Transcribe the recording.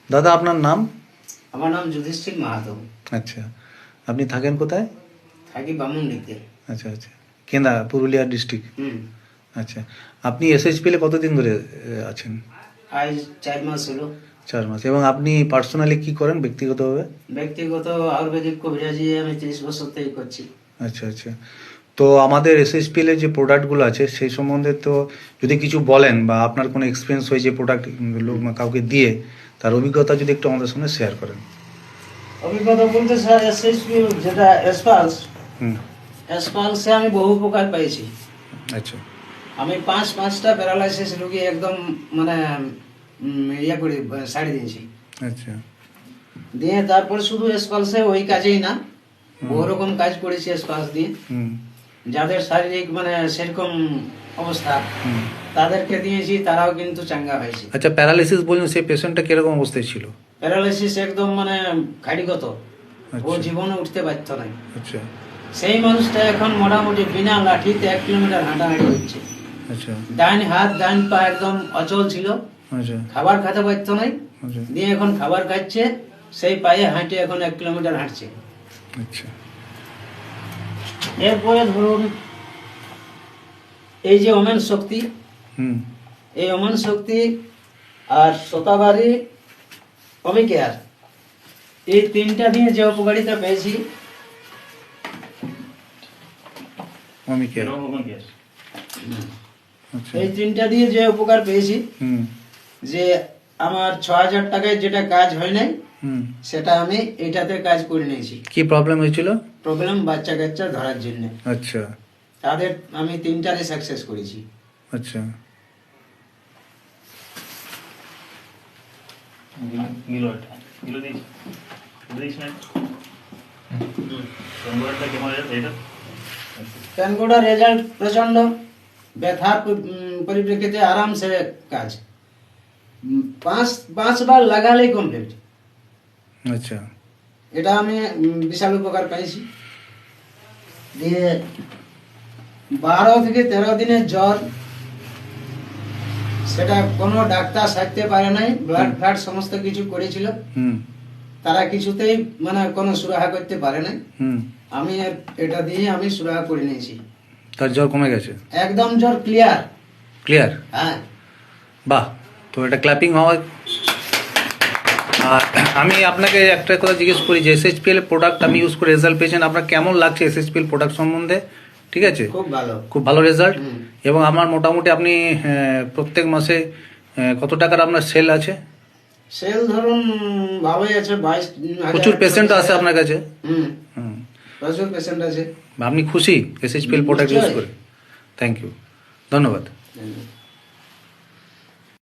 দাদা আপনার নাম? আমার নাম যুধিষ্ঠির মাহাতো। আচ্ছা, আপনি থাকেন কোথায়? থাকি বামুনডিতে। আচ্ছা আচ্ছা, কেন্দা, পুরুলিয়া ডিস্ট্রিক্ট। হুম। আচ্ছা, আপনি এসএইচপিএলে কতদিন ধরে আছেন? আজ 4 মাস হলো। 4 মাস। এবং আপনি পার্সোনালি কি করেন ব্যক্তিগতভাবে? ব্যক্তিগত আয়ুর্বেদিক কবিরাজি আমি 30 বছর থেকে করছি। আচ্ছা আচ্ছা, তো আমাদের এসএইচপিএল এর যে প্রোডাক্টগুলো আছে সেই সম্বন্ধে তো যদি কিছু বলেন, বা আপনার কোনো এক্সপিরিয়েন্স হয়েছে প্রোডাক্ট কাউকে দিয়ে, তার অভিজ্ঞতা যদি একটু আমাদের সঙ্গে শেয়ার করেন। অভিজ্ঞতা বলতে স্যার এসএসপি যেটা এসপালস, হুম। এসপালসে আমি বহু উপকার পেয়েছি। আচ্ছা আমি 5টা প্যারালাইসিস রোগী একদম মানে ইয়ে করে সারি দিয়েছি। আচ্ছা। দিয়ে তারপর শুধু এসপালসে ওই কাজেই না, বহু রকম কাজ করেছি এসপালস দিয়ে। হুম যাদের শারীরিক মানে সেরকম অবস্থা হুম। তাদেরকে দিয়েছি, তারাও কিন্তু চাঙ্গা হয়েছে। আচ্ছা, প্যারালাইসিস বলুন, সেই পেশেন্টটা কিরকম অবস্থায় ছিল? প্যারালাইসিস একদম মানে খাড়িগত, ও আচ্ছা জীবনে উঠতে পারত না। আচ্ছা সেই মানুষটা এখন মোটামুটি বিনা লাঠিতে 1 কিলোমিটার হাঁটাহাঁটি করছে। আচ্ছা ডান হাত ডান পা একদম অচল ছিল, আচ্ছা খাবার খেতে পারত না। আচ্ছা দিয়ে এখন খাবার খাচ্ছে, সেই পায়ে হাঁটে এখন 1 কিলোমিটার হাঁটছে। আচ্ছা। এরপরে ধরুন এই যে ওমেন শক্তি, হুম এই ওমেন শক্তি আর শতাবারী অমিকেয়ার, এই 3টা দিয়ে যে উপকারিতা পেয়েছি। আমি কে? আচ্ছা। এই 3টা দিয়ে যে উপকার পেয়েছি, হুম যে আমার 6000 টাকায় যেটা কাজ হয় নাই, হুম। সেটা আমি এটাতে কাজ করে নিয়েছি। কি প্রবলেম হয়েছিল? প্রবলেম বাচ্চা কাচ্চা ধরার জন্য আচ্ছা তাদের আমি 3টারে সাকসেস করেছি। আচ্ছা। প্যানকোডার রেজাল্ট প্রচন্ড, ব্যথার পরিপ্রেক্ষিতে আরামসে কাজ, 5বার লাগালেই কমপ্লিট। আচ্ছা এটা আমি বিশাল উপকার পাইছি। দিয়ে 12 থেকে 13 দিনের জ্বর, সেটা কোনো ডাক্তার সারতে পারে নাই। ব্লাড ফ্লাড সমস্ত কিছু করেছিল, হুম তারা কিছুতেই মানে কোনো সুরাহা করতে পারে নাই। হুম। আমি এটা দিয়ে আমি সুরাহা করে নিয়েছি। তার জ্বর কমে গেছে? একদম জ্বর ক্লিয়ার। ক্লিয়ার? হ্যাঁ। বাহ, তো এটা ক্ল্যাপিং হওয়া। আর আমি আপনাকে একটা কথা জিজ্ঞেস করি, যে এসএইচপিএল প্রোডাক্ট আমি ইউজ করে রেজাল্ট পেয়েছেন, আপনার কেমন লাগছে এসএইচপিএল প্রোডাক্ট সম্বন্ধে? ঠিক আছে, খুব ভালো, খুব ভালো রেজাল্ট। হুম। এবং আমার মোটামুটি আপনি প্রত্যেক মাসে কত টাকার আপনার সেল আছে? সেল ধরুন ভালোই আছে, 22,000। প্রচুর পেশেন্ট আছে আপনার কাছে? হুম, হুম। প্রচুর পেশেন্ট আছে। আপনি খুশি এসএইচপিএল প্রোডাক্ট ইউজ নিশ্চয়ই। করে? থ্যাংক ইউ, ধন্যবাদ। ধন্যবাদ।